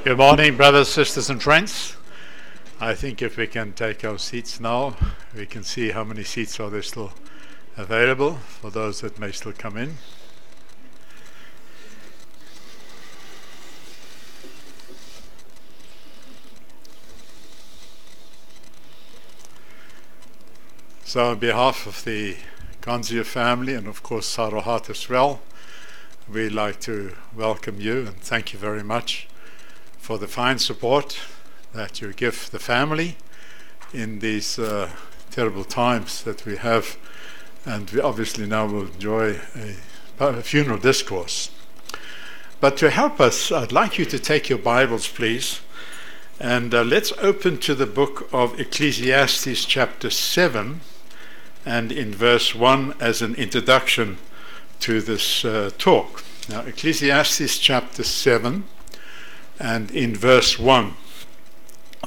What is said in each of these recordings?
Good morning, brothers, sisters, and friends. I think if we can take our seats now, we can see how many seats are there still available for those that may still come in. So on behalf of the Gonsior family and of course Sarohat as well, we'd like to welcome you and thank you very much for the fine support that you give the family in these terrible times that we have, and we obviously now will enjoy a funeral discourse. But to help us, I'd like you to take your Bibles, please, and let's open to the book of Ecclesiastes chapter 7 and in verse 1 as an introduction to this talk. Now, Ecclesiastes chapter 7 and in verse 1,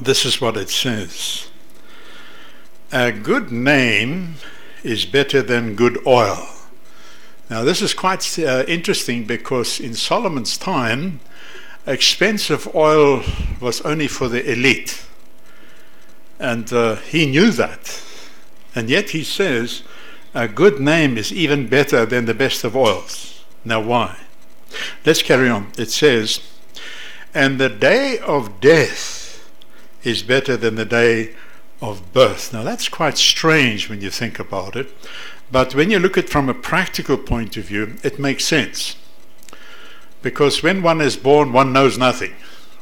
this is what it says: "A good name is better than good oil." Now, this is quite interesting because in Solomon's time, expensive oil was only for the elite. And he knew that. And yet he says, a good name is even better than the best of oils. Now, why? Let's carry on. It says, "And the day of death is better than the day of birth." Now, that's quite strange when you think about it. But when you look at it from a practical point of view, it makes sense. Because when one is born, one knows nothing.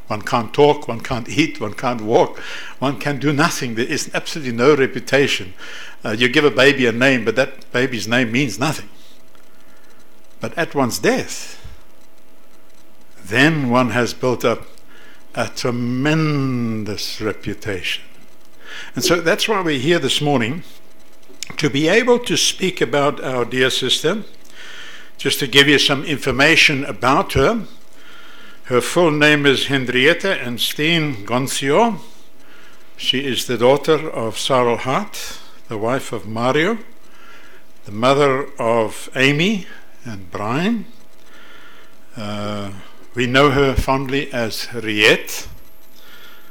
One can't talk, one can't eat, one can't walk, one can do nothing. There is absolutely no reputation. You give a baby a name, but that baby's name means nothing. But at one's death, then one has built up a tremendous reputation. And so that's why we're here this morning, to be able to speak about our dear sister. Just to give you some information about her. Her full name is Henrietta and Gonsior. She is the daughter of Sarohat, the wife of Mario, the mother of Amy and Brian. We know her fondly as Riette.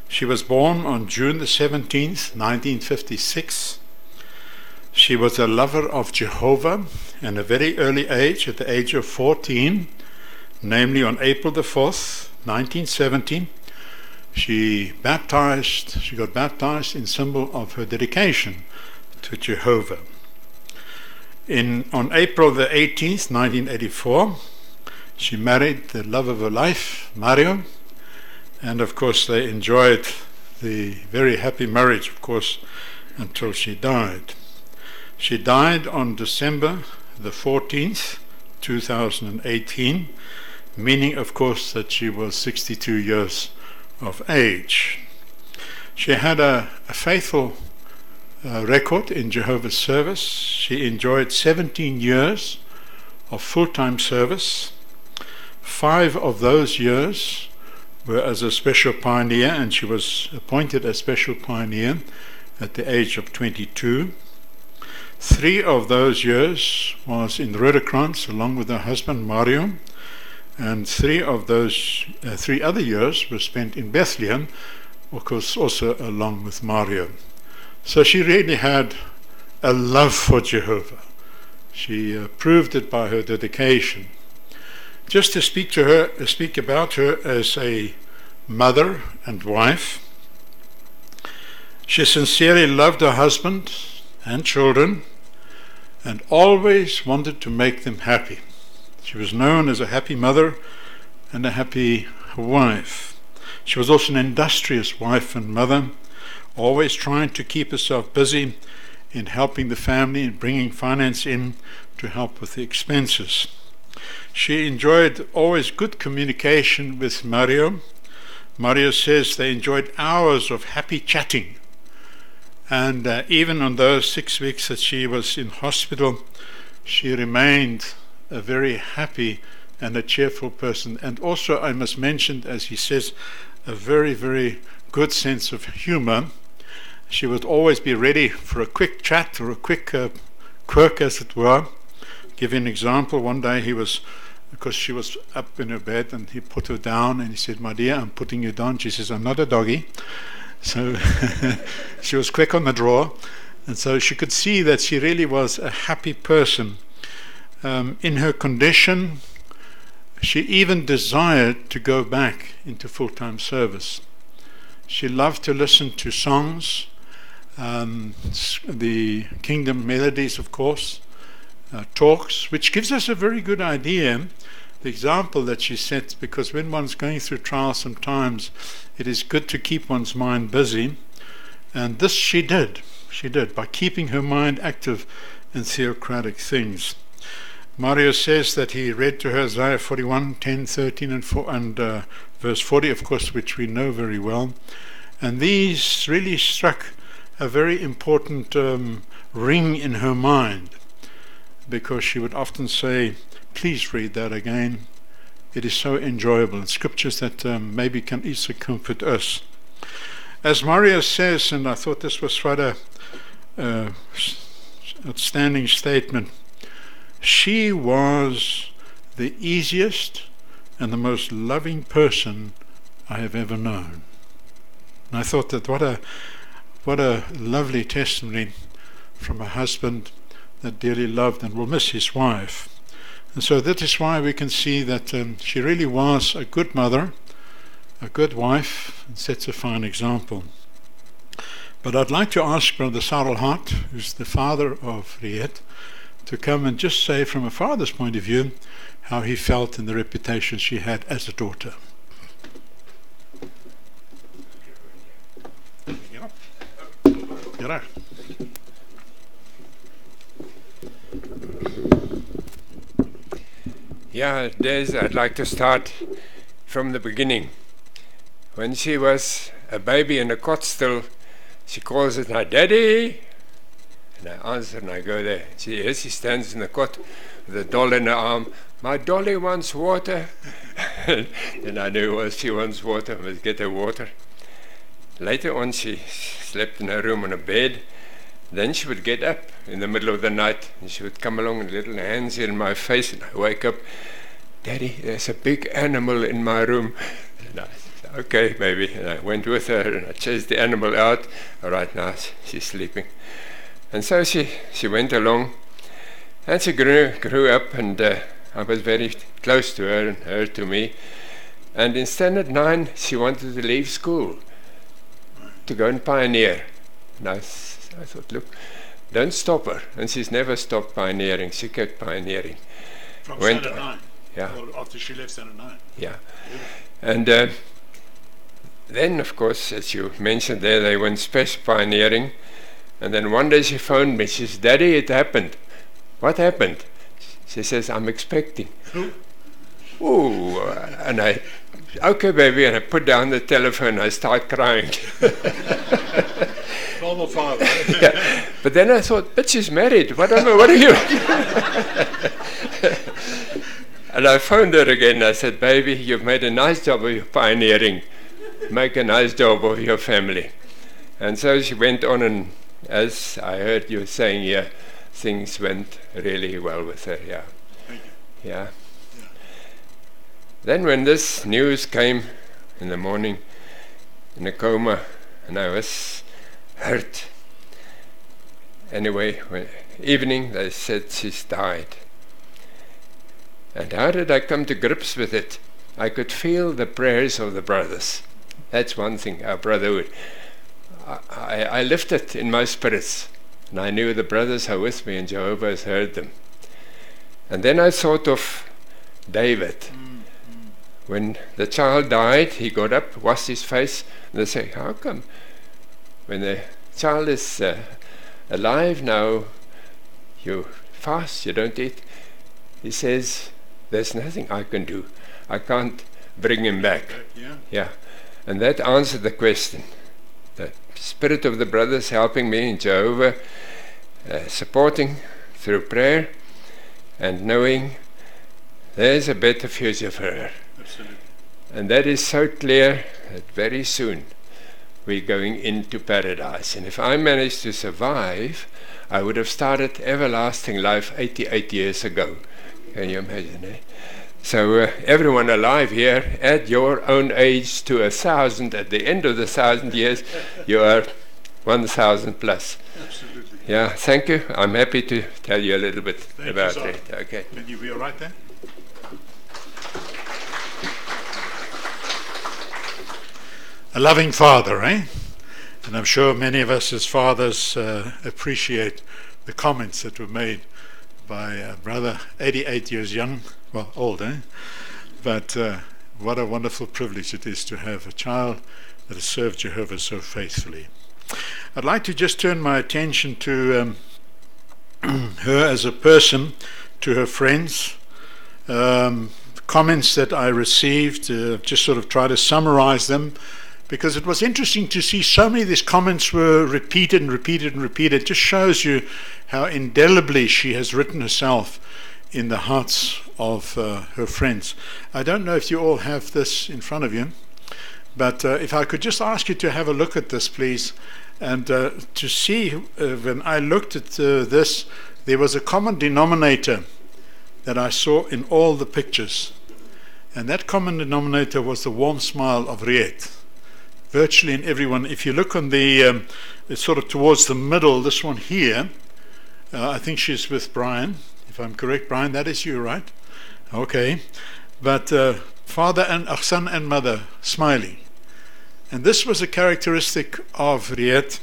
She was born on June the 17th, 1956. She was a lover of Jehovah at a very early age, at the age of 14, namely on April the 4th, 1917. She got baptized in symbol of her dedication to Jehovah. On April the 18th, 1984, she married the love of her life, Mario, and of course they enjoyed the very happy marriage, of course, until she died. She died on December the 14th, 2018, meaning, of course, that she was 62 years of age. She had a faithful record in Jehovah's service. She enjoyed 17 years of full-time service. 5 of those years were as a special pioneer, and she was appointed as special pioneer at the age of 22. 3 of those years was in Rudderkrans along with her husband Mario, and 3 other years were spent in Bethlehem, of course also along with Mario. So she really had a love for Jehovah. She proved it by her dedication. Just to speak about her as a mother and wife, she sincerely loved her husband and children, and always wanted to make them happy. She was known as a happy mother and a happy wife. She was also an industrious wife and mother, always trying to keep herself busy in helping the family and bringing finance in to help with the expenses. She enjoyed always good communication with Mario. Mario says they enjoyed hours of happy chatting. And even on those 6 weeks that she was in hospital, she remained a very happy and a cheerful person. And also, I must mention, as he says, a very, very good sense of humor. She would always be ready for a quick chat or a quick quirk, as it were. Give you an example. One day he was because she was up in her bed, and he put her down and he said, "My dear, I'm putting you down." She says, "I'm not a doggy." So she was quick on the draw, and so she could see that she really was a happy person. In her condition, she even desired to go back into full-time service. She loved to listen to songs, the kingdom melodies, of course, talks, which gives us a very good idea, the example that she sets, because when one's going through trials sometimes, it is good to keep one's mind busy, and this she did, by keeping her mind active in theocratic things. Mario says that he read to her Isaiah 41, 10, 13, and verse 40, of course, which we know very well. And these really struck a very important ring in her mind, because she would often say, "Please read that again. It is so enjoyable." And scriptures that maybe can easily comfort us. As Mario says, and I thought this was quite a outstanding statement, she was the easiest and the most loving person I have ever known. And I thought that what a lovely testimony from a husband that dearly loved and will miss his wife. And so that is why we can see that she really was a good mother, a good wife, and sets a fine example. But I'd like to ask Brother Sarel Hart, who's the father of Riette, to come and just say from a father's point of view how he felt in the reputation she had as a daughter. Yeah, Des, I'd like to start from the beginning. When she was a baby in a cot still, she calls it my daddy. And I answer and I go there. She stands in the cot with a doll in her arm. "My dolly wants water." And I knew, well, she wants water, I must get her water. Later on, she slept in her room on a bed. Then she would get up in the middle of the night and she would come along and little hands in my face, and I wake up, "Daddy, there's a big animal in my room." And I said, "Okay, baby." And I went with her and I chased the animal out. All right, now she's sleeping. And so she went along, and she grew up, and I was very close to her and her to me. And in Standard 9, she wanted to leave school to go and pioneer. And I thought, look, don't stop her. And she's never stopped pioneering. She kept pioneering. From Standard 9? Yeah. Or after she left Standard 9? Yeah. And then, of course, as you mentioned there, they went special pioneering. And then one day she phoned me. She says, "Daddy, it happened." "What happened?" She says, "I'm expecting." Ooh, and I, "Okay, baby," and I put down the telephone and I start crying. Normal father. Yeah. But then I thought, but she's married. What are you? And I phoned her again. I said, "Baby, you've made a nice job of your pioneering. Make a nice job of your family." And so she went on, and as I heard you saying here, things went really well with her. Yeah. Thank you. Yeah. Then when this news came in the morning, in a coma, and I was hurt. Anyway, evening they said she's died. And how did I come to grips with it? I could feel the prayers of the brothers. That's one thing, our brotherhood. I lifted in my spirits, and I knew the brothers are with me, and Jehovah has heard them. And then I thought of David. When the child died, he got up, washed his face, and they say, "How come? When the child is alive now, you fast, you don't eat?" He says, "There's nothing I can do. I can't bring him back." Yeah. And that answered the question. The spirit of the brothers helping me in Jehovah, supporting through prayer, and knowing there's a better future for her. Absolutely. And that is so clear that very soon we're going into paradise. And if I managed to survive, I would have started everlasting life 88 years ago. Can you imagine, eh? So everyone alive here, at your own age to 1,000, at the end of the 1,000 years, you are 1,000 plus. Absolutely. Yeah, thank you. I'm happy to tell you a little bit about you, it. Okay. Can you be all right there? A loving father, eh? And I'm sure many of us as fathers appreciate the comments that were made by a brother, 88 years young, well, old, eh? But what a wonderful privilege it is to have a child that has served Jehovah so faithfully. I'd like to just turn my attention to her as a person, to her friends. Comments that I received, just sort of try to summarize them, because it was interesting to see so many of these comments were repeated and repeated and repeated. It just shows you how indelibly she has written herself in the hearts of her friends. I don't know if you all have this in front of you, but if I could just ask you to have a look at this, please, and to see, when I looked at this, there was a common denominator that I saw in all the pictures, and that common denominator was the warm smile of Riette. Virtually in everyone. If you look on the it's sort of towards the middle, this one here, I think she's with Brian, if I'm correct. Brian, that is you, right? Okay. But father and son and mother smiling, and this was a characteristic of Riette.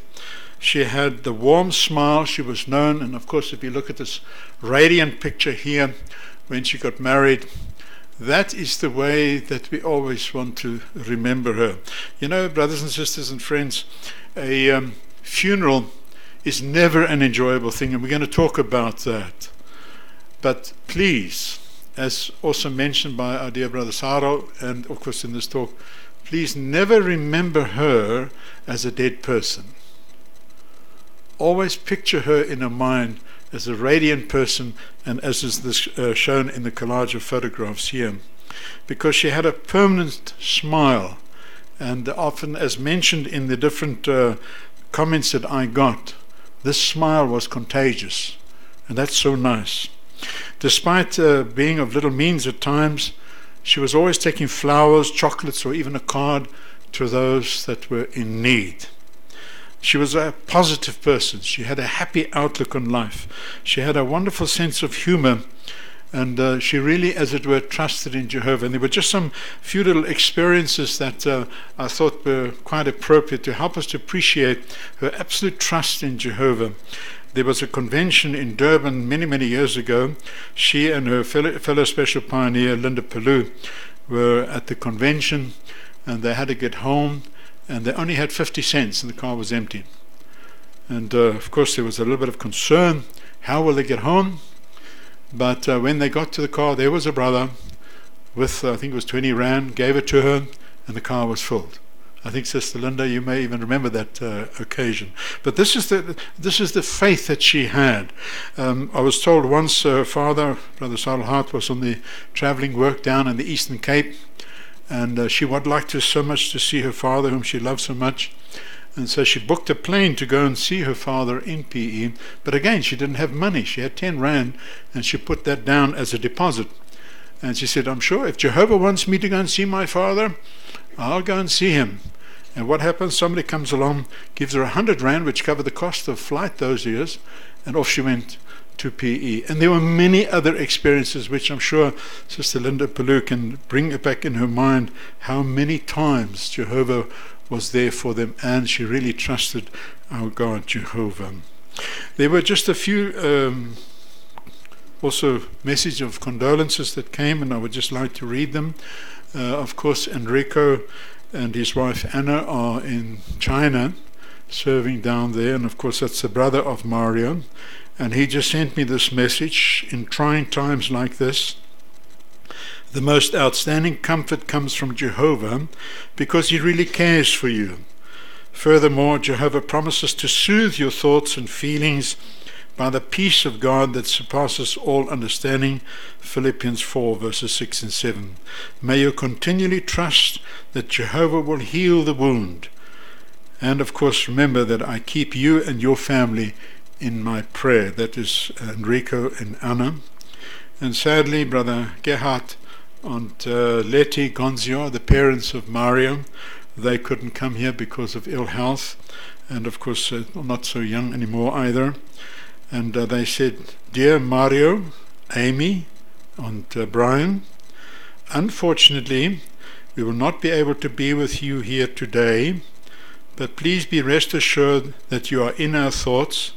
She had the warm smile. She was known, and of course if you look at this radiant picture here when she got married, that is the way that we always want to remember her. You know, brothers and sisters and friends, a funeral is never an enjoyable thing, and we're going to talk about that. But please, as also mentioned by our dear brother Saro, and of course in this talk, please never remember her as a dead person. Always picture her in your mind as a radiant person, and as is this shown in the collage of photographs here, because she had a permanent smile, and often, as mentioned in the different comments that I got, this smile was contagious, and that's so nice. Despite being of little means at times, she was always taking flowers, chocolates, or even a card to those that were in need. She was a positive person. She had a happy outlook on life. She had a wonderful sense of humor, and she really, as it were, trusted in Jehovah. And there were just some few little experiences that I thought were quite appropriate to help us to appreciate her absolute trust in Jehovah. There was a convention in Durban many, many years ago. She and her fellow special pioneer, Linda Pelou, were at the convention, and they had to get home, and they only had 50 cents, and the car was empty. And of course there was a little bit of concern, how will they get home? But when they got to the car, there was a brother with, I think it was 20 rand, gave it to her, and the car was filled. I think, Sister Linda, you may even remember that occasion. But this is the faith that she had. I was told once her father, Brother Sarl Hart, was on the traveling work down in the Eastern Cape, and she would like to so much to see her father, whom she loved so much. And so she booked a plane to go and see her father in PE. But again, she didn't have money. She had 10 rand, and she put that down as a deposit. And she said, I'm sure if Jehovah wants me to go and see my father, I'll go and see him. And what happens? Somebody comes along, gives her 100 rand, which covered the cost of flight those years, and off she went to PE. And there were many other experiences which I'm sure Sister Linda Pelou can bring it back in her mind, how many times Jehovah was there for them, and she really trusted our God Jehovah. There were just a few also message of condolences that came, and I would just like to read them. Of course, Enrico and his wife Anna are in China serving down there, and of course that's the brother of Mario. And he just sent me this message: in trying times like this, the most outstanding comfort comes from Jehovah, because he really cares for you. Furthermore, Jehovah promises to soothe your thoughts and feelings by the peace of God that surpasses all understanding. Philippians 4 verses 6 and 7. May you continually trust that Jehovah will heal the wound. And of course, remember that I keep you and your family in my prayer. That is Enrico and Anna. And sadly, Brother Gerhard Aunt Letty, Gonsior, the parents of Mario. They couldn't come here because of ill health, and of course not so young anymore either. And they said, "Dear Mario, Amy, Aunt Brian, unfortunately, we will not be able to be with you here today, but please be rest assured that you are in our thoughts,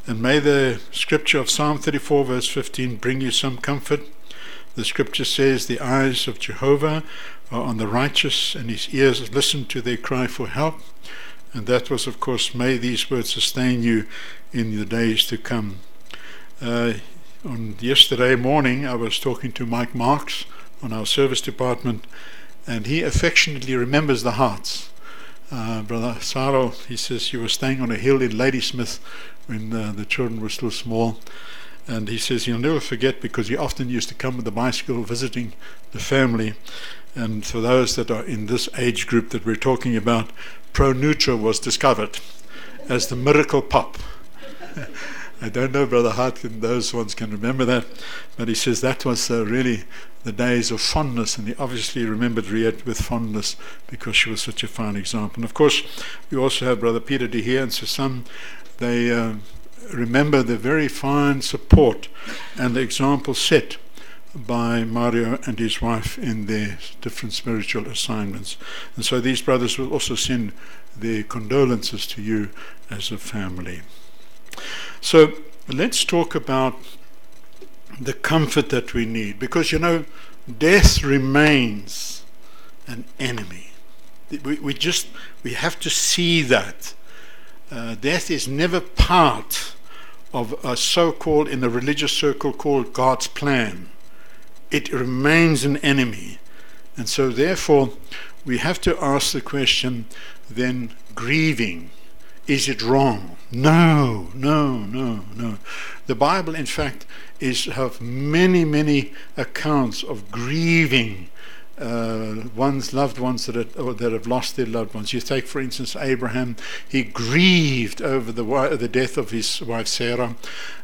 and may the scripture of Psalm 34 verse 15 bring you some comfort. The scripture says, the eyes of Jehovah are on the righteous, and his ears listen to their cry for help." And that was, of course, may these words sustain you in the days to come. On yesterday morning, I was talking to Mike Marks on our service department, and he affectionately remembers the hearts. Brother Saro, he says, you were staying on a hill in Ladysmith when the children were still small. And he says he'll never forget, because he often used to come with the bicycle visiting the family. And for those that are in this age group that we're talking about, Pro Nutro was discovered as the miracle pop. I don't know, Brother Hart and those ones can remember that, but he says that was really the days of fondness, and he obviously remembered Riette with fondness because she was such a fine example. And of course, we also have Brother Peter de Heer and Susan. They remember the very fine support and the example set by Mario and his wife in their different spiritual assignments. And so these brothers will also send their condolences to you as a family. So let's talk about the comfort that we need, because death remains an enemy. We have to see that death is never part of a so-called, in the religious circle, called God's plan. It remains an enemy. And so therefore we have to ask the question, then, grieving, is it wrong? No. The Bible, in fact, have many accounts of grieving loved ones that have lost their loved ones. You take, for instance, Abraham. He grieved over the death of his wife Sarah.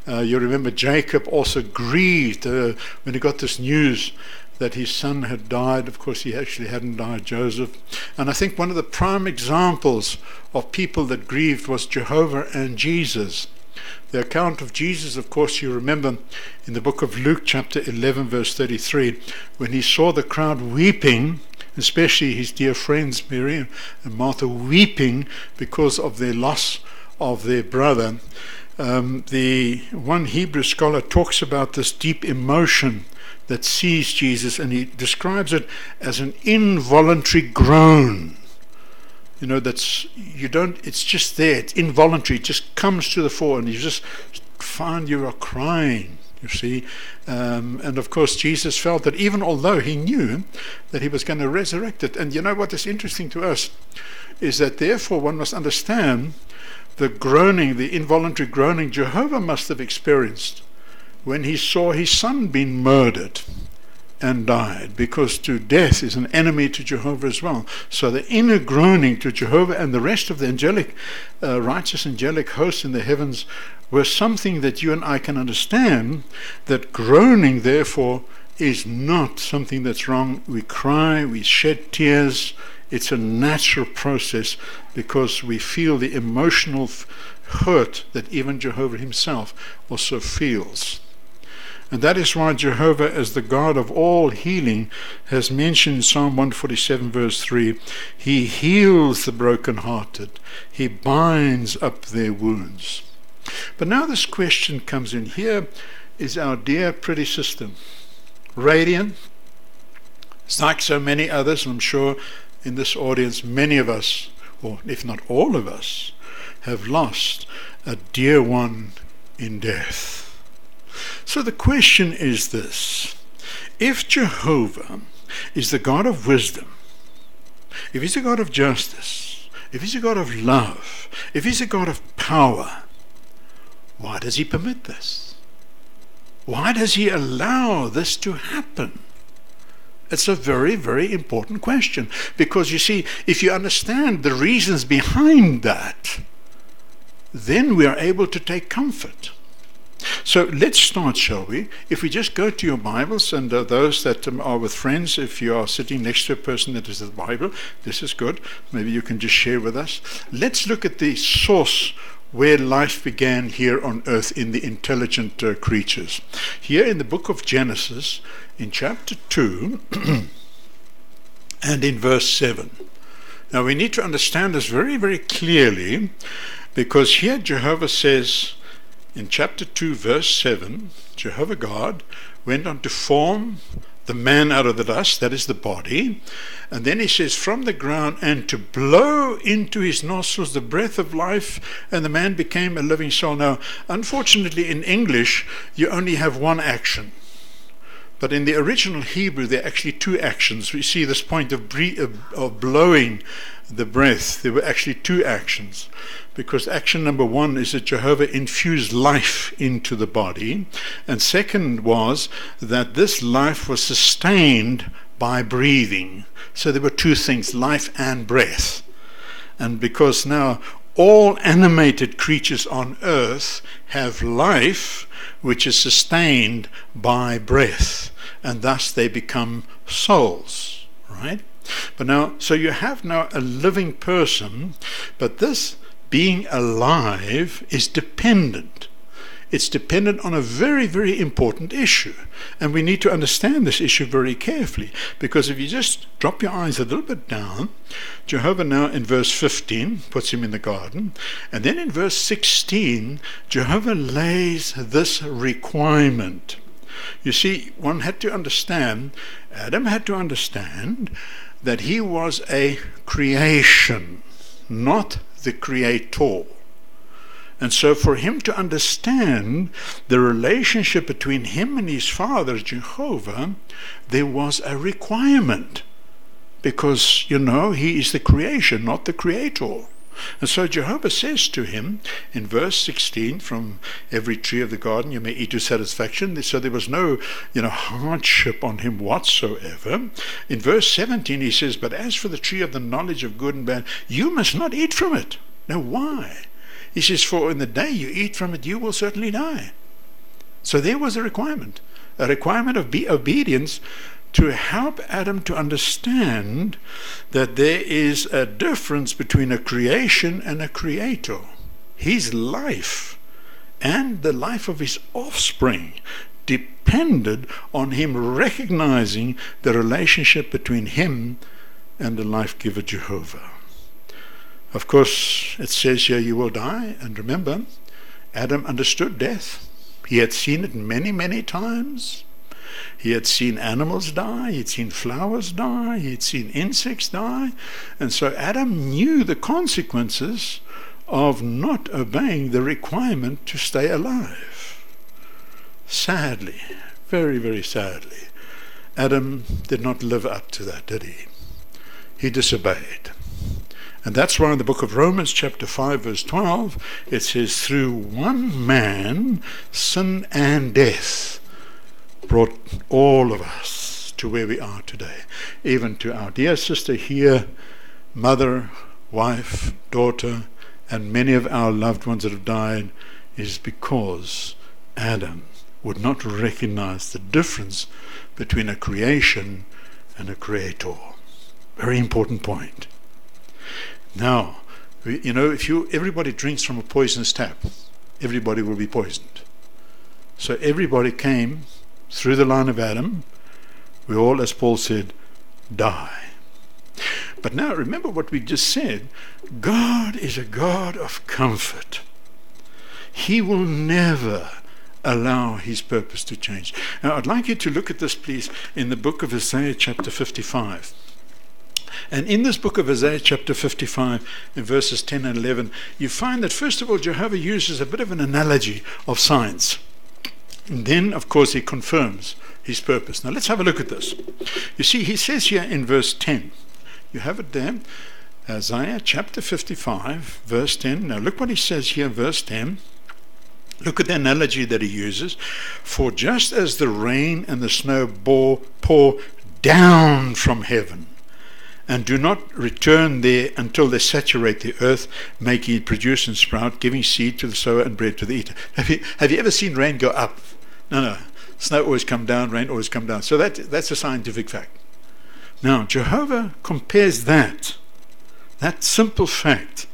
You remember Jacob also grieved when he got this news that his son had died. Of course, he actually hadn't died, Joseph. And I think one of the prime examples of people that grieved was Jehovah and Jesus. The account of Jesus, of course, you remember in the book of Luke chapter 11 verse 33, when he saw the crowd weeping, especially his dear friends Mary and Martha weeping because of their loss of their brother. The one Hebrew scholar talks about this deep emotion that sees Jesus, and he describes it as an involuntary groan. It's just there, it's involuntary, it just comes to the fore, and you just find you are crying, you see. And of course Jesus felt that, even although he knew that he was going to resurrect it. And you know what is interesting to us is that therefore one must understand the groaning, the involuntary groaning Jehovah must have experienced when he saw his son being murdered and died, because to death is an enemy to Jehovah as well. So the inner groaning to Jehovah and the rest of the angelic, righteous angelic hosts in the heavens were something that you and I can understand, that groaning therefore is not something that's wrong. We cry, we shed tears. It's a natural process because we feel the emotional hurt that even Jehovah himself also feels. And that is why Jehovah, as the God of all healing, has mentioned in Psalm 147 verse 3, he heals the brokenhearted, he binds up their wounds. But now this question comes in. Here is our dear pretty sister, radiant. It's like so many others, and I'm sure in this audience many of us, or if not all of us, have lost a dear one in death. So the question is this: if Jehovah is the God of wisdom, if he's a God of justice, if he's a God of love, if he's a God of power, why does he permit this? Why does he allow this to happen? It's a very, very important question, because you see, if you understand the reasons behind that, then we are able to take comfort. So let's start, shall we? If we just go to your Bibles, and those that are with friends, if you are sitting next to a person that is the Bible, this is good. Maybe you can just share with us. Let's look at the source where life began here on earth in the intelligent creatures. Here in the book of Genesis, in chapter 2, and in verse 7. Now we need to understand this very, very clearly, because here Jehovah says, in chapter 2, verse 7, Jehovah God went on to form the man out of the dust, that is the body, and then he says, from the ground, and to blow into his nostrils the breath of life, and the man became a living soul. Now, unfortunately, in English, you only have one action. But in the original Hebrew, there are actually two actions. We see this point of blowing the breath. There were actually two actions. Because action number one is that Jehovah infused life into the body. And second was that this life was sustained by breathing. So there were two things, life and breath. And because now all animated creatures on earth have life which is sustained by breath, and thus they become souls, right? But now, so you have now a living person, but this being alive is dependent. It's dependent on a very, very important issue. And we need to understand this issue very carefully, because if you just drop your eyes a little bit down, Jehovah now in verse 15 puts him in the garden, and then in verse 16 Jehovah lays this requirement. You see, one had to understand, Adam had to understand that he was a creation, not the creator. And so for him to understand the relationship between him and his father, Jehovah, there was a requirement. Because, you know, he is the creation, not the creator. And so Jehovah says to him in verse 16, from every tree of the garden you may eat to satisfaction. So there was no, hardship on him whatsoever. In verse 17 he says, but as for the tree of the knowledge of good and bad, you must not eat from it. Now why? He says, for in the day you eat from it, you will certainly die. So there was a requirement of obedience to help Adam to understand that there is a difference between a creation and a creator. His life and the life of his offspring depended on him recognizing the relationship between him and the life-giver Jehovah. Of course, it says here, you will die. And remember, Adam understood death. He had seen it many, many times. He had seen animals die. He had seen flowers die. He had seen insects die. And so Adam knew the consequences of not obeying the requirement to stay alive. Sadly, very, very sadly, Adam did not live up to that, did he? He disobeyed. And that's why in the book of Romans chapter 5 verse 12 it says, through one man sin and death brought all of us to where we are today. Even to our dear sister here, mother, wife, daughter, and many of our loved ones that have died, is because Adam would not recognize the difference between a creation and a creator. Very important point. Now, if everybody drinks from a poisonous tap, everybody will be poisoned. So everybody came through the line of Adam. We all, as Paul said, die. But now remember what we just said. God is a God of comfort. He will never allow his purpose to change. Now I'd like you to look at this, please, in the book of Isaiah chapter 55. And in this book of Isaiah chapter 55, in verses 10 and 11, you find that first of all Jehovah uses a bit of an analogy of science. And then, of course, he confirms his purpose. Now let's have a look at this. You see, he says here in verse 10, you have it there, Isaiah chapter 55, verse 10. Now look what he says here, verse 10. Look at the analogy that he uses. For just as the rain and the snow pour down from heaven, and do not return there until they saturate the earth, making it produce and sprout, giving seed to the sower and bread to the eater. Have you ever seen rain go up? No. Snow always come down, rain always come down. So that's a scientific fact. Now, Jehovah compares that simple fact,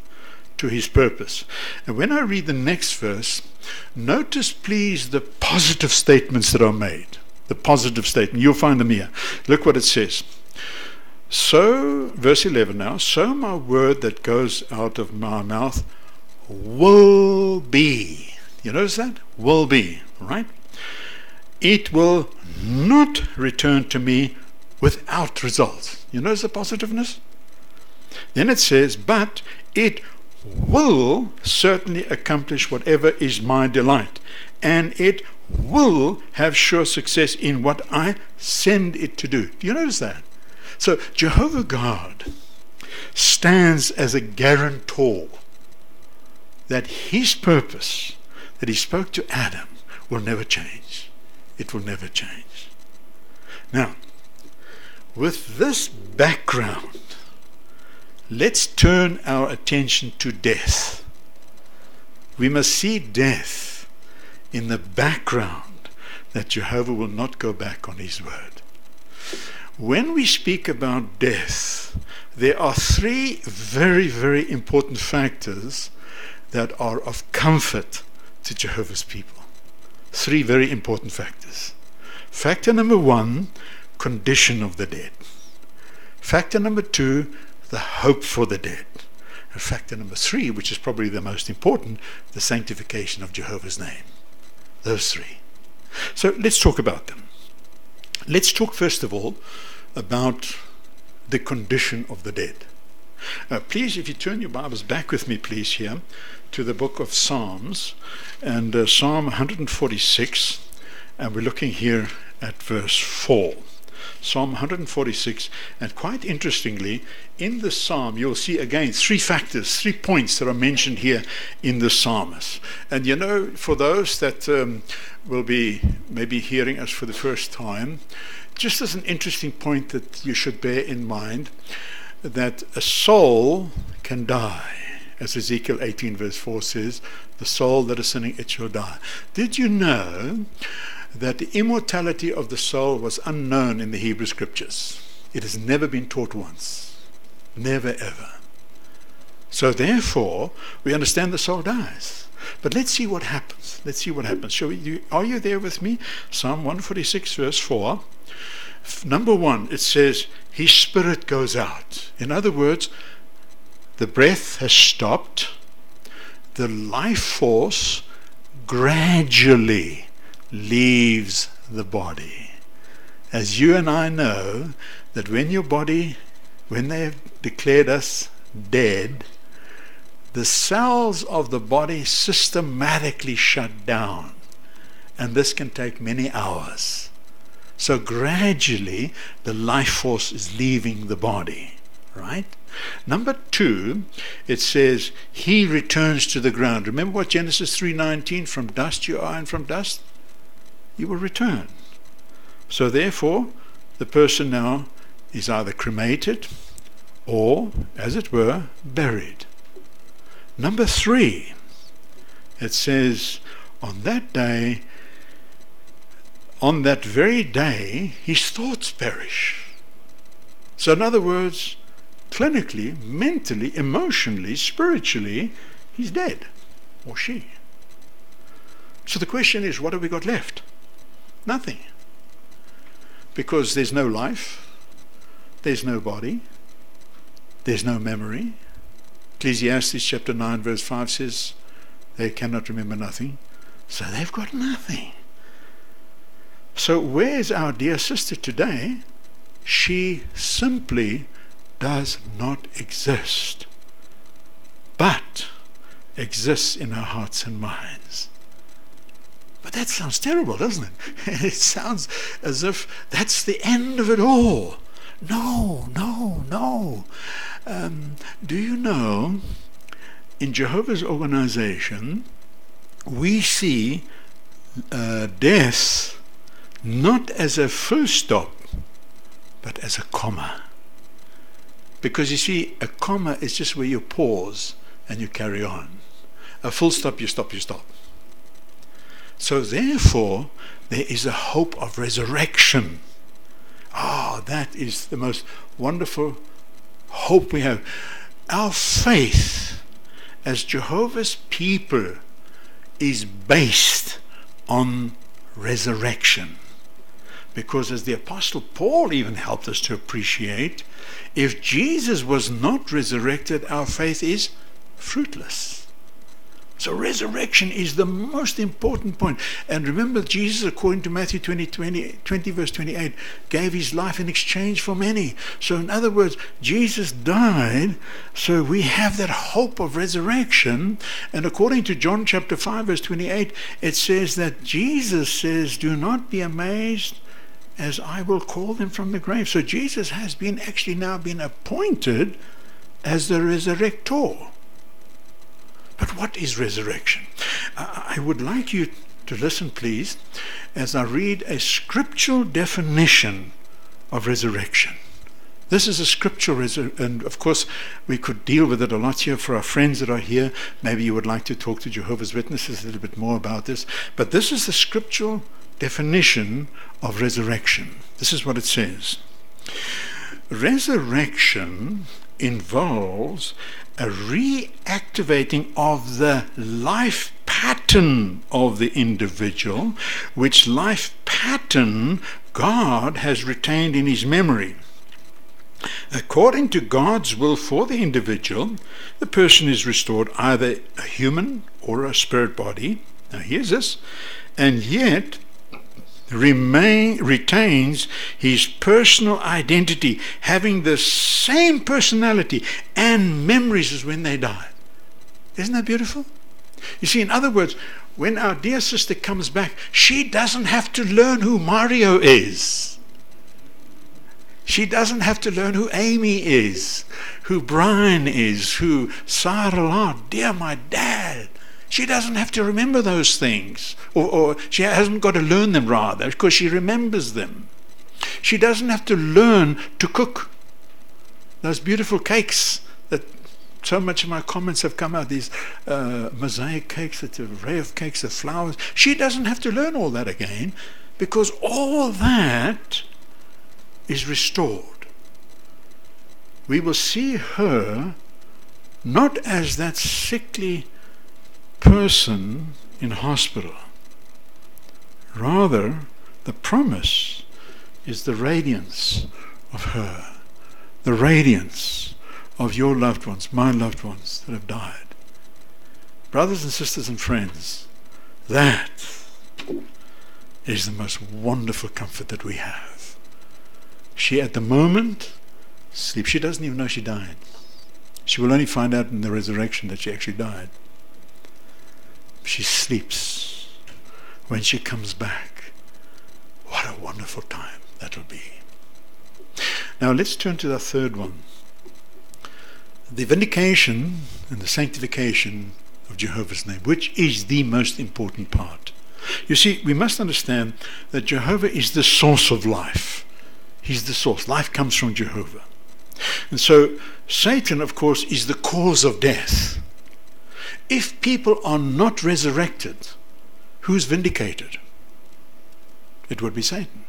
to his purpose. And when I read the next verse, notice please the positive statements that are made. The positive statement. You'll find them here. Look what it says. So, verse 11 now, so my word that goes out of my mouth will be. You notice that? Will be, right? It will not return to me without results. You notice the positiveness? Then it says, but it will certainly accomplish whatever is my delight, and it will have sure success in what I send it to do. Do you notice that? So Jehovah God stands as a guarantor that his purpose that he spoke to Adam will never change. It will never change. Now, with this background, let's turn our attention to death. We must see death in the background that Jehovah will not go back on his word. When we speak about death, there are three very, very important factors that are of comfort to Jehovah's people. Three very important factors. Factor number one, condition of the dead. Factor number two, the hope for the dead. And factor number three, which is probably the most important, the sanctification of Jehovah's name. Those three. So let's talk about them. Let's talk first of all about the condition of the dead. Please, if you turn your Bibles back with me, please, here to the book of Psalms, and Psalm 146, and we're looking here at verse 4. Psalm 146, and quite interestingly, in the psalm you'll see again three factors, 3 points that are mentioned here in the psalmist. And you know, for those that will be maybe hearing us for the first time, just as an interesting point that you should bear in mind, that a soul can die. As Ezekiel 18 verse 4 says, the soul that is sinning, it shall die. Did you know that the immortality of the soul was unknown in the Hebrew scriptures? It has never been taught once. Never ever. So therefore, we understand the soul dies. But let's see what happens. Let's see what happens. Are you there with me? Psalm 146 verse 4. Number one, it says, his spirit goes out. In other words, the breath has stopped. The life force gradually leaves the body. As you and I know that when your body, when they have declared us dead, the cells of the body systematically shut down, and this can take many hours. So gradually the life force is leaving the body, right? Number two, it says he returns to the ground. Remember what Genesis 3:19, from dust you are and from dust you will return. So therefore the person now is either cremated or, as it were, buried. Number three, it says on that day, on that very day, his thoughts perish. So in other words, clinically, mentally, emotionally, spiritually, he's dead, or she. So the question is, what have we got left? Nothing. Because there's no life, there's no body, there's no memory. Ecclesiastes chapter 9 verse 5 says, they cannot remember nothing. So they've got nothing. So where's our dear sister today? She simply does not exist, but exists in our hearts and minds. But that sounds terrible, doesn't it? It sounds as if that's the end of it all. No. Do you know, in Jehovah's organization, we see death not as a full stop, but as a comma. Because you see, a comma is just where you pause and you carry on. A full stop, you stop, you stop. So therefore, there is a hope of resurrection. That is the most wonderful hope we have. Our faith as Jehovah's people is based on resurrection. Because as the Apostle Paul even helped us to appreciate, if Jesus was not resurrected, our faith is fruitless. So resurrection is the most important point. And remember, Jesus, according to Matthew 20 verse 28, gave his life in exchange for many. So in other words, Jesus died, so we have that hope of resurrection. And according to John chapter 5 verse 28, it says that Jesus says, do not be amazed, as I will call them from the grave. So Jesus has actually now been appointed as the resurrector. But what is resurrection? I would like you to listen, please, as I read a scriptural definition of resurrection. This is a scriptural and of course we could deal with it a lot here for our friends that are here. Maybe you would like to talk to Jehovah's Witnesses a little bit more about this. But this is the scriptural definition of resurrection. This is what it says. Resurrection involves a reactivating of the life pattern of the individual, which life pattern God has retained in his memory. According to God's will for the individual, the person is restored either a human or a spirit body. Now here's this. And yet retains his personal identity, having the same personality and memories as when they died. Isn't that beautiful? You see, in other words, when our dear sister comes back, she doesn't have to learn who Mario is. She doesn't have to learn who Amy is, who Brian is, who Sarah, dear my dad. She doesn't have to remember those things, or she hasn't got to learn them, rather, because she remembers them. She doesn't have to learn to cook those beautiful cakes that so much of my comments have come out, these mosaic cakes, that array of cakes, the flowers. She doesn't have to learn all that again, because all that is restored. We will see her not as that sickly person in hospital. Rather, the promise is the radiance of her, the radiance of your loved ones, my loved ones that have died. Brothers and sisters and friends, that is the most wonderful comfort that we have. She at the moment sleeps. She doesn't even know she died. She will only find out in the resurrection that she actually died. She sleeps. When she comes back, what a wonderful time that'll be. Now let's turn to the third one. The vindication and the sanctification of Jehovah's name, which is the most important part. You see, we must understand that Jehovah is the source of life. He's the source. Life comes from Jehovah. And so Satan, of course, is the cause of death. If people are not resurrected, who's vindicated? It would be Satan.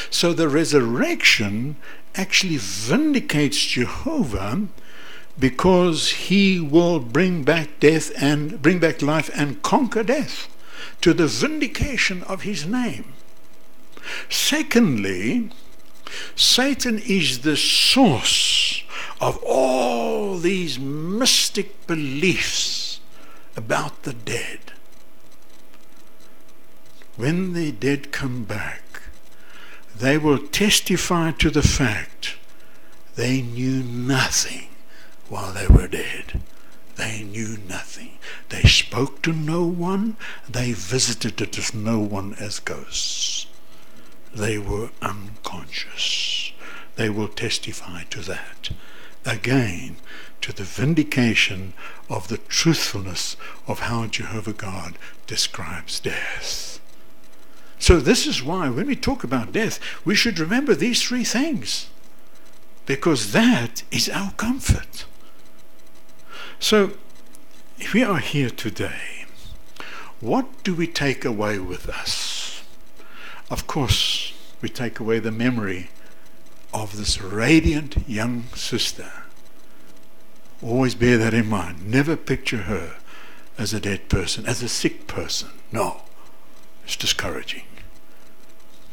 So the resurrection actually vindicates Jehovah, because he will bring back death and bring back life and conquer death, to the vindication of his name. Secondly, Satan is the source of all these mystic beliefs about the dead. When the dead come back, they will testify to the fact they knew nothing while they were dead. They knew nothing. They spoke to no one. They visited no one as ghosts. They were unconscious. They will testify to that. Again, to the vindication of the truthfulness of how Jehovah God describes death. So this is why when we talk about death, we should remember these three things. because that is our comfort. So, if we are here today, what do we take away with us? Of course, we take away the memory of this radiant young sister. Always bear that in mind. Never picture her as a dead person, as a sick person. No, it's discouraging.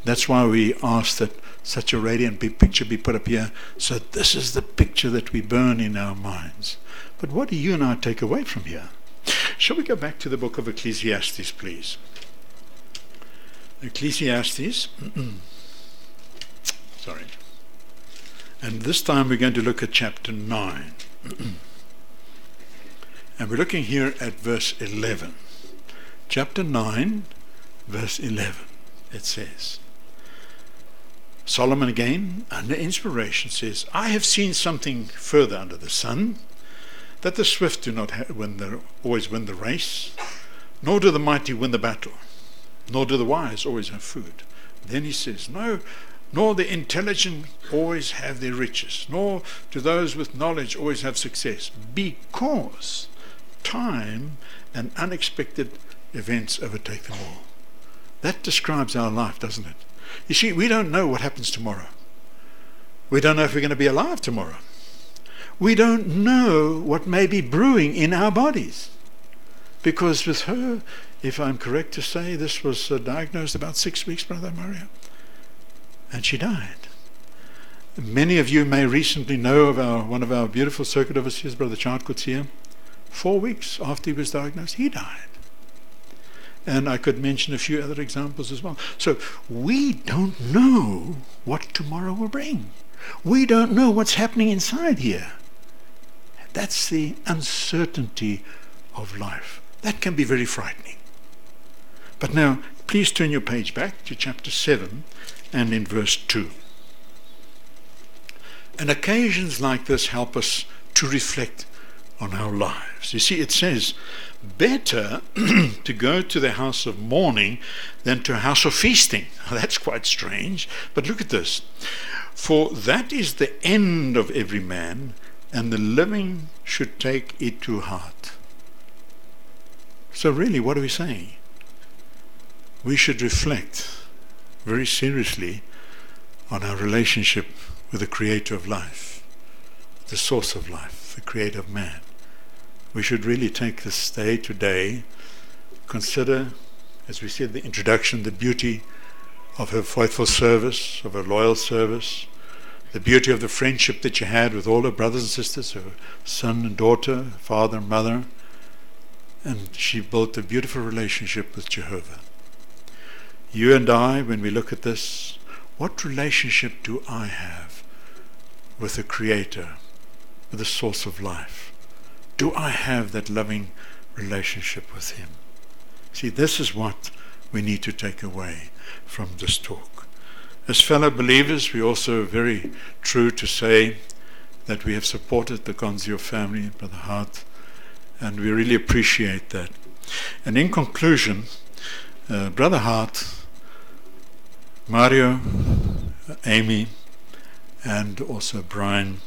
That's why we ask that such a radiant picture be put up here, so this is the picture that we burn in our minds. But what do you and I take away from here? Shall we go back to the book of Ecclesiastes, please? Ecclesiastes. Sorry. And this time we're going to look at chapter 9. And we're looking here at verse 11. Chapter 9, verse 11. It says, Solomon again, under inspiration, says, I have seen something further under the sun, that the swift do not always win the race, nor do the mighty win the battle, nor do the wise always have food. Then he says, no, nor the intelligent always have their riches, nor do those with knowledge always have success, because time and unexpected events overtake them all. That describes our life, doesn't it? You see, we don't know what happens tomorrow. We don't know if we're going to be alive tomorrow. We don't know what may be brewing in our bodies. Because with her, if I'm correct to say, this was diagnosed about 6 weeks, Brother Mario, and she died. Many of you may recently know of one of our beautiful circuit overseers, Brother Chart Kutsia. 4 weeks after he was diagnosed, he died. And I could mention a few other examples as well. So we don't know what tomorrow will bring. We don't know what's happening inside here. That's the uncertainty of life. That can be very frightening. But now, please turn your page back to chapter 7 and in verse 2. And occasions like this help us to reflect on our lives. You see, it says, better to go to the house of mourning than to a house of feasting. That's quite strange, but look at this. For that is the end of every man, and the living should take it to heart. So really, what are we saying? We should reflect very seriously on our relationship with the Creator of life, the source of life, the Creator of man. We should really take this day today, consider, as we said in the introduction, the beauty of her faithful service, of her loyal service, the beauty of the friendship that she had with all her brothers and sisters, her son and daughter, father and mother, and she built a beautiful relationship with Jehovah. You and I, when we look at this, what relationship do I have with the Creator, with the source of life? Do I have that loving relationship with Him? See, this is what we need to take away from this talk. As fellow believers, we're also very true to say that we have supported the Gonsior family, Brother Hart, and we really appreciate that. And in conclusion, Brother Hart, Mario, Amy, and also Brian,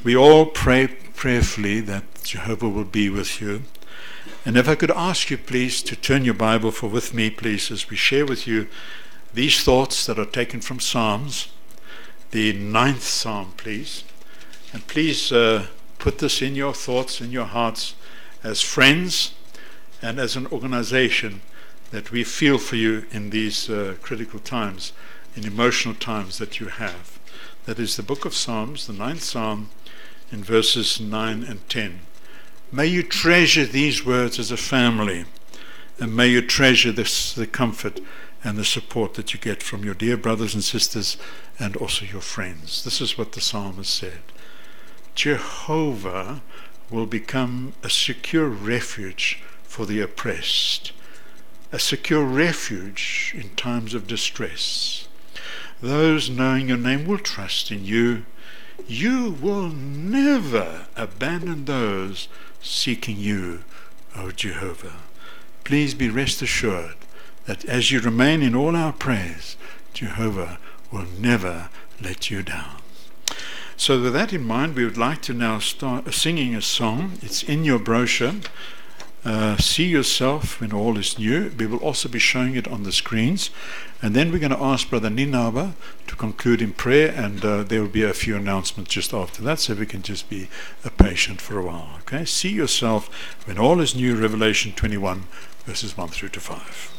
we all pray prayerfully that Jehovah will be with you. And if I could ask you please to turn your Bible with me please, as we share with you these thoughts that are taken from Psalms, the 9th Psalm please. And please put this in your thoughts, in your hearts, as friends and as an organization, that we feel for you in these critical times, in emotional times that you have. That is the book of Psalms, the 9th Psalm, in verses 9 and 10. May you treasure these words as a family, and may you treasure the comfort and the support that you get from your dear brothers and sisters and also your friends. This is what the psalmist said. Jehovah will become a secure refuge for the oppressed, a secure refuge in times of distress. Those knowing your name will trust in you. You will never abandon those seeking you, O Jehovah. Please be rest assured that as you remain in all our prayers, Jehovah will never let you down. So with that in mind, we would like to now start singing a song. It's in your brochure. See yourself when all is new. We will also be showing it on the screens. And then we're going to ask Brother Ninaba to conclude in prayer, and there will be a few announcements just after that, so we can just be patient for a while. Okay? See yourself when all is new, Revelation 21, verses 1 through to 5.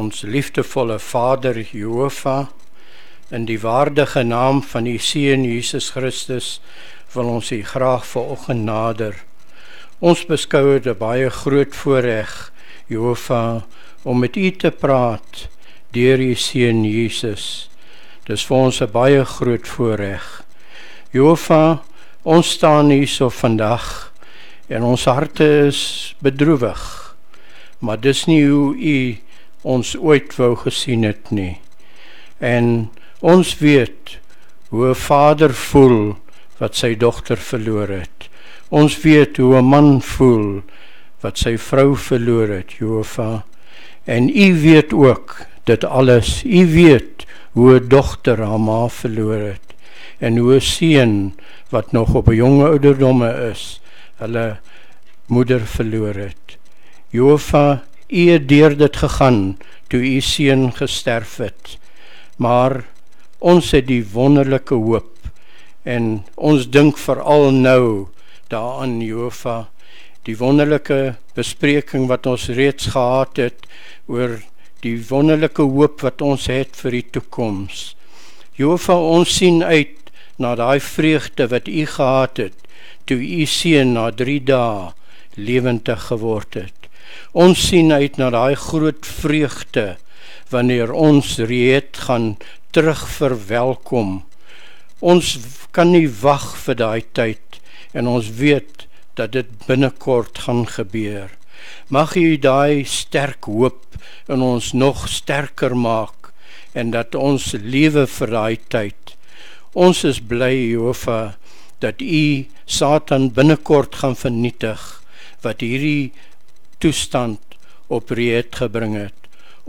Ons liefdevolle Vader Jehovah, in die waardige naam van die Seun Jesus Christus wil ons U graag vanoggend nader. Ons beskou dit 'n baie groot voorreg, Jehovah, om met U te praat deur U Seun Jesus. Dis vir ons 'n baie groot voorreg. Jehovah, ons staan hier so vandag en ons harte is bedroewig, maar dis nie hoe U ons ooit wou gesien het nie. En ons weet hoe 'n vader voel wat sy dogter verloor het. Ons weet hoe 'n man voel wat sy vrou verloor het, Jehovah. En U weet ook dit alles. U weet hoe 'n dogter haar ma verloor het. En hoe 'n seun wat nog op 'n jonge ouderdomme is, hulle moeder verloor het. Jehovah, U het deur dit gegaan toe U seun gesterf het. Maar ons het die wonderlike hoop en ons dink veral nou daaraan, Jehovah, die wonderlike bespreking wat ons reeds gehad het oor die wonderlike hoop wat ons het vir die toekoms. Jehova, ons sien uit na daai vreugde wat u gehad het, toe u seun na 3 dae lewendig geword het. Ons sien uit na daai groot vreugde, wanneer ons Riette gaan terug verwelkom. Ons kan nie wag vir daai tyd, en ons weet dat dit binnekort gaan gebeur. Mag u daai sterk hoop in ons nog sterker maak, en dat ons lewe vir daai tyd. Ons is bly, Jehova, dat u Satan binnekort gaan vernietig, wat hierdie toestand op Riette gebring het.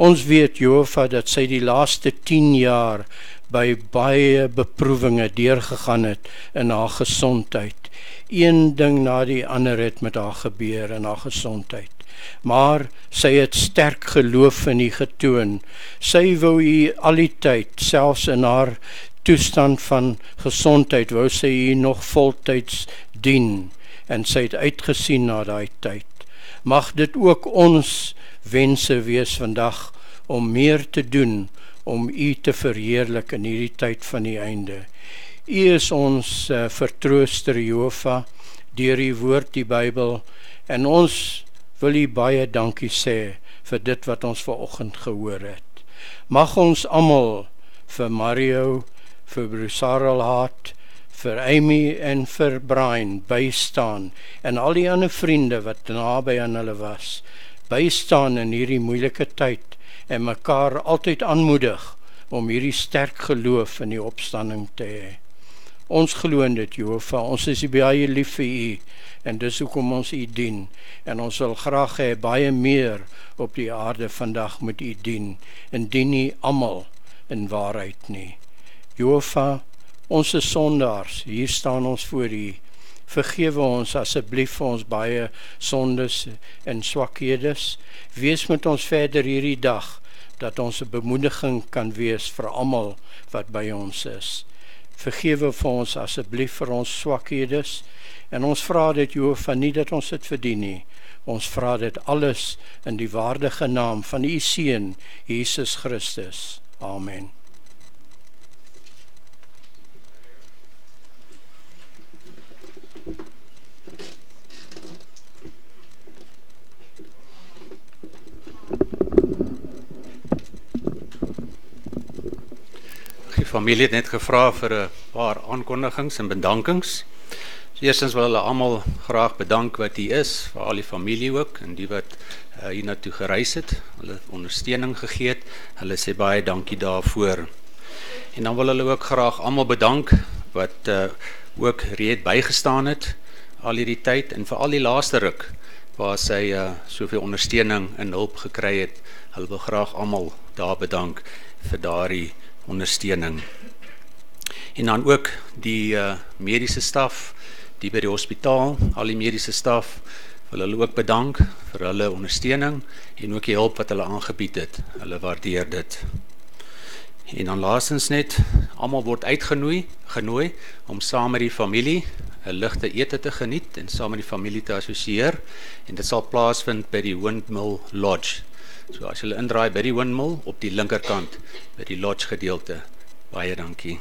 Ons weet, Jehova, dat sy die laaste 10 jaar by baie beproewinge deurgegaan het in haar gesondheid. Een ding na die ander het met haar gebeur in haar gesondheid. Maar sy het sterk geloof in u getoon. Sy wou u al die tyd, selfs in haar toestand van gesondheid, wou sy u nog voltyds dien. En sy het uitgesien na daai tyd. Mag dit ook ons wense wees vandag, om meer te doen, om u te verheerlik in hierdie tyd van die einde. U is ons vertrooster, Jehova, deur die woord, die Bybel, en ons wil u baie dankie sê vir dit wat ons vanoggend gehoor het. Mag ons almal vir Mario, vir Brusarel Hart, vir Amy en vir Brian bystaan, en al die ander vriende wat naby aan hulle was, bystaan in hierdie moeilike tyd, en mekaar altyd aanmoedig om hierdie sterk geloof in die opstanding te hê. Ons glo in dit, Jehova, ons is baie lief vir u, en dis hoekom ons u dien, en ons wil graag hê baie meer op die aarde vandag met u dien, en dien nie almal in waarheid nie. Jehova, ons is sondaars, hier staan ons voor u. Vergewe ons asseblief vir ons baie sondes en swakhedes. Wees met ons verder hierdie dag, dat ons 'n bemoediging kan wees vir almal wat by ons is. Vergewe vir ons asseblief vir ons swakhedes, en ons vra dit, Jehova, nie dat ons dit verdien nie. Ons vra dit alles in die waardige naam van u Seun, Jesus Christus. Amen. Die familie het net gevra vir 'n paar aankondigings en bedankings. Eerstens wil hulle almal graag bedank wat hier is, vir al die familie ook, en die wat hier na toe gereis het, hulle ondersteuning gegee het. Hulle sê baie dankie daarvoor. En dan wil hulle ook graag almal bedank wat ook Riette bygestaan het al hierdie tyd, en vir al die laaste ruk waar sy soveel ondersteuning en hulp gekry het. Hulle wil graag almal daar bedank vir daardie ondersteuning. En dan ook die mediese staf, die by die hospitaal, al die mediese staf, wil hulle ook bedank vir hulle ondersteuning en ook die hulp wat hulle aangebied het. Hulle waardeer dit. En dan laastens net, almal word genooi om saam met die familie 'n ligte ete te geniet en saam met die familie te assosieer, en dit sal plaasvind by die Windmill Lodge. So as julle indraai by die Windmill op die linkerkant, by die lodge gedeelte. Baie dankie.